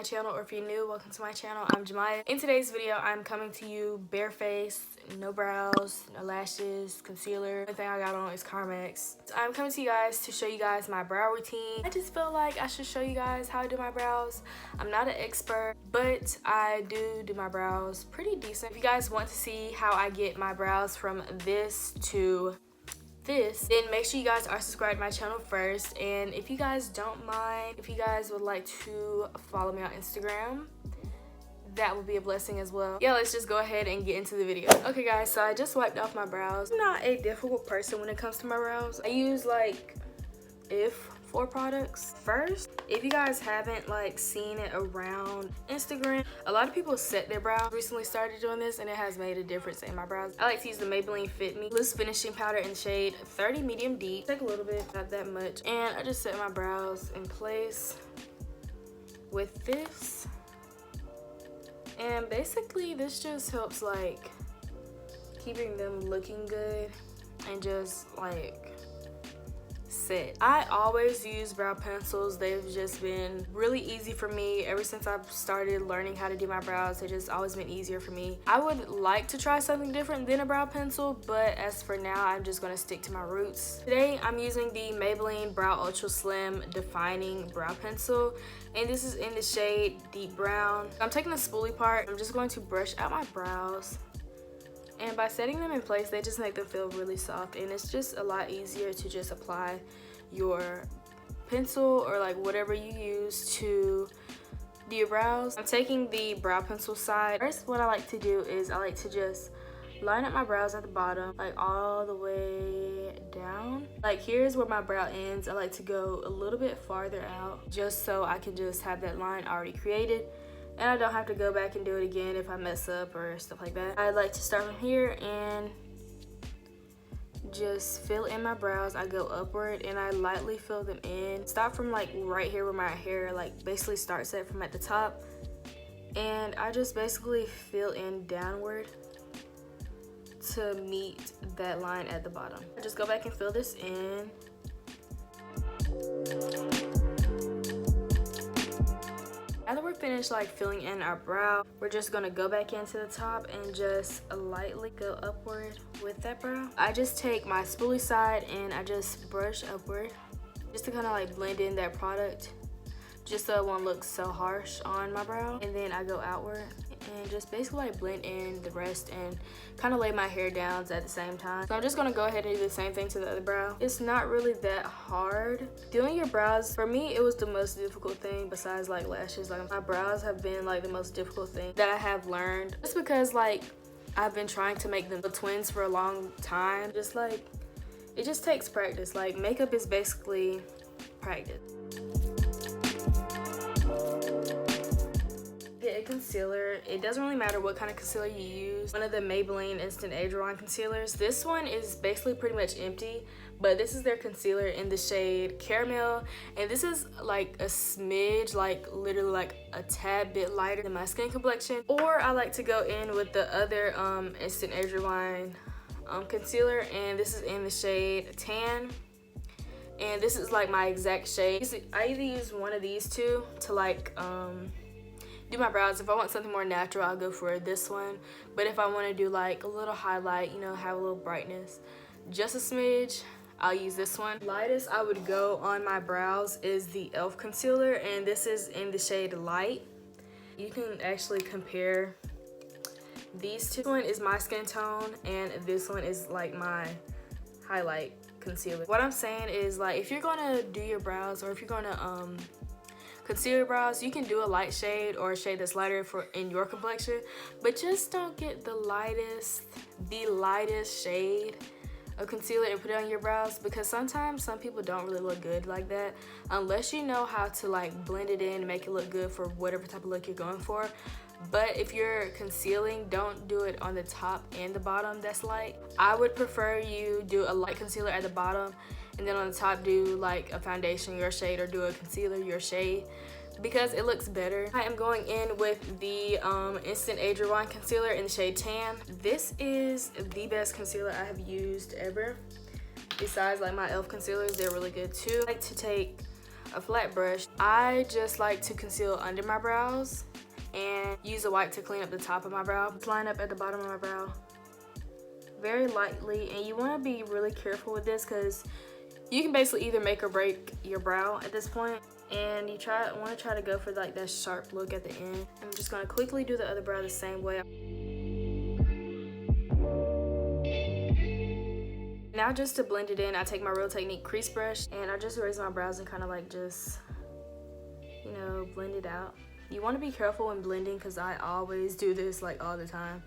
channel, or if you're new, welcome to my channel. I'm JaMya. In today's video, I'm coming to you barefaced, no brows, no lashes, concealer. The thing I got on is Carmex. I'm coming to you guys to show you guys my brow routine. I just feel like I should show you guys how I do my brows. I'm not an expert, but I do my brows pretty decent. If you guys want to see how I get my brows from this to this, then make sure you guys are subscribed to my channel first. And if you guys don't mind, if you guys would like to follow me on Instagram, that would be a blessing as well. Yeah, let's just go ahead and get into the video. Okay guys, so I just wiped off my brows. I'm not a difficult person when it comes to my brows. I use like four products. First, if you guys haven't like seen it around Instagram, a lot of people set their brows. Recently started doing this and it has made a difference in my brows. I like to use the Maybelline Fit Me Loose Finishing Powder in shade 30 Medium Deep. Take a little bit, not that much. And I just set my brows in place with this. And basically this just helps like keeping them looking good and just like set. I always use brow pencils. They've just been really easy for me ever since I've started learning how to do my brows. They've just always been easier for me. I would like to try something different than a brow pencil, but as for now, I'm just gonna stick to my roots. Today, I'm using the Maybelline Brow Ultra Slim Defining Brow Pencil, and this is in the shade Deep Brown. I'm taking the spoolie part. I'm just going to brush out my brows. And by setting them in place, they just make them feel really soft, and it's just a lot easier to just apply your pencil or like whatever you use to do your brows. I'm taking the brow pencil side. First, what I like to do is I like to just line up my brows at the bottom, like all the way down. Like here's where my brow ends. I like to go a little bit farther out just so I can just have that line already created. And I don't have to go back and do it again if I mess up or stuff like that. I like to start from here and just fill in my brows. I go upward and I lightly fill them in. Start from like right here where my hair like basically starts at, from at the top. And I just basically fill in downward to meet that line at the bottom. I just go back and fill this in. Now that we're finished like filling in our brow, we're just gonna go back into the top and just lightly go upward with that brow. I just take my spoolie side and I just brush upward just to kind of like blend in that product, just so it won't look so harsh on my brow. And then I go outward and just basically like blend in the rest and kind of lay my hair down at the same time. So I'm just gonna go ahead and do the same thing to the other brow. It's not really that hard. Doing your brows, for me, it was the most difficult thing besides like lashes. Like my brows have been like the most difficult thing that I have learned. Just because like I've been trying to make them twins for a long time. Just like, it just takes practice. Like makeup is basically practice. Get a concealer. It doesn't really matter what kind of concealer you use. One of the Maybelline Instant Age Rewind concealers. This one is basically pretty much empty, but this is their concealer in the shade Caramel, and this is like a smidge, like literally like a tad bit lighter than my skin complexion. Or I like to go in with the other Instant Age Rewind concealer, and this is in the shade Tan, and this is like my exact shade. I either use one of these two to like do my brows. If I want something more natural, I'll go for this one. But if I want to do like a little highlight, you know, have a little brightness, just a smidge, I'll use this one. Lightest I would go on my brows is the e.l.f. concealer, and this is in the shade Light. You can actually compare these two. This one is my skin tone, and this one is like my highlight concealer. What I'm saying is, like, if you're gonna do your brows, or if you're gonna conceal your brows, you can do a light shade or a shade that's lighter for in your complexion, but just don't get the lightest shade of concealer and put it on your brows, because sometimes some people don't really look good like that unless you know how to like blend it in and make it look good for whatever type of look you're going for. But if you're concealing, don't do it on the top and the bottom that's light. I would prefer you do a light concealer at the bottom, and then on the top do like a foundation your shade, or do a concealer your shade, because it looks better. I am going in with the Instant Age Rewind concealer in the shade Tan. This is the best concealer I have used ever. Besides like my e.l.f. concealers, they're really good too. I like to take a flat brush. I just like to conceal under my brows and use a wipe to clean up the top of my brow. Just line up at the bottom of my brow very lightly, and you want to be really careful with this because you can basically either make or break your brow at this point, and you want to try to go for like that sharp look at the end. I'm just going to quickly do the other brow the same way. Now just to blend it in, I take my Real Technique crease brush and I just raise my brows and kind of like just, you know, blend it out. You want to be careful when blending because I always do this like all the time.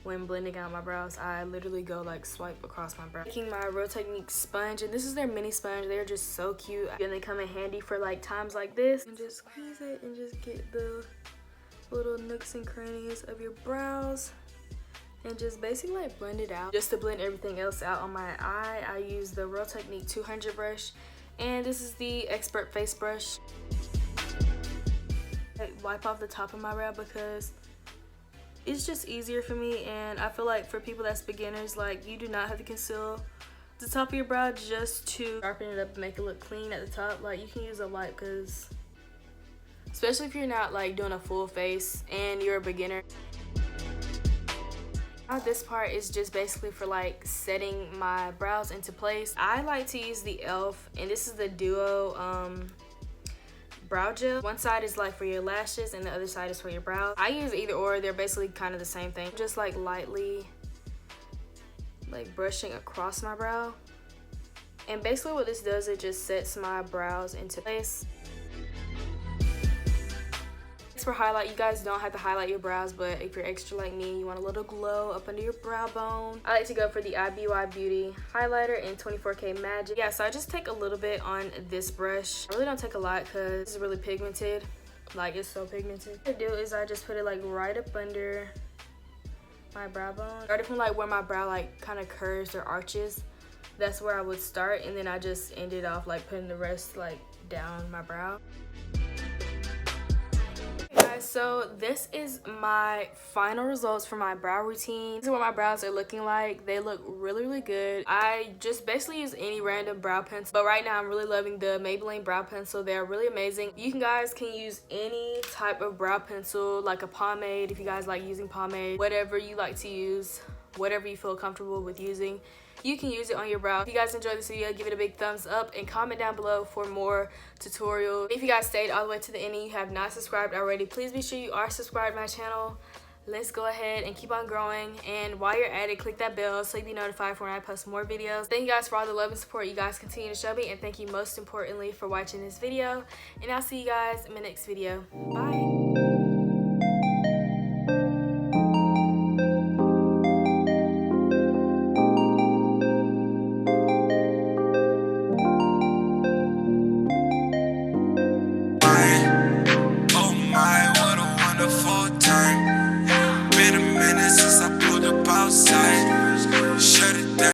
When blending out my brows, I literally go like swipe across my brow. Taking my Real Technique sponge, and this is their mini sponge. They're just so cute and they come in handy for like times like this. And just squeeze it and just get the little nooks and crannies of your brows and just basically like blend it out. Just to blend everything else out on my eye, I use the Real Technique 200 brush, and this is the Expert Face Brush. I wipe off the top of my brow because it's just easier for me, and I feel like for people that's beginners, like you do not have to conceal the top of your brow just to sharpen it up and make it look clean at the top. Like you can use a wipe because especially if you're not like doing a full face and you're a beginner. Now this part is just basically for like setting my brows into place. I like to use the e.l.f. and this is the Duo brow gel. One side is like for your lashes and the other side is for your brows. I use either or, they're basically kind of the same thing. Just like lightly like brushing across my brow, and basically what this does, it just sets my brows into place. For highlight, you guys don't have to highlight your brows, but if you're extra like me, you want a little glow up under your brow bone, I like to go for the IBY Beauty highlighter in 24K Magic. Yeah, so I just take a little bit on this brush. I really don't take a lot because this is really pigmented. Like it's so pigmented. What I do is I just put it like right up under my brow bone. Starting from like where my brow like kind of curves or arches, that's where I would start, and then I just ended off like putting the rest like down my brow. So this is my final results for my brow routine. This is what my brows are looking like. They look really good. I just basically use any random brow pencil, but right now I'm really loving the Maybelline brow pencil. They're really amazing. You guys can use any type of brow pencil, like a pomade if you guys like using pomade, whatever you like to use, whatever you feel comfortable with using, you can use it on your brow. If you guys enjoyed this video, give it a big thumbs up and comment down below for more tutorials. If you guys stayed all the way to the end and you have not subscribed already, please be sure you are subscribed to my channel. Let's go ahead and keep on growing, and while you're at it, click that bell so you'll be notified for when I post more videos. Thank you guys for all the love and support you guys continue to show me, and thank you most importantly for watching this video, and I'll see you guys in my next video. Bye.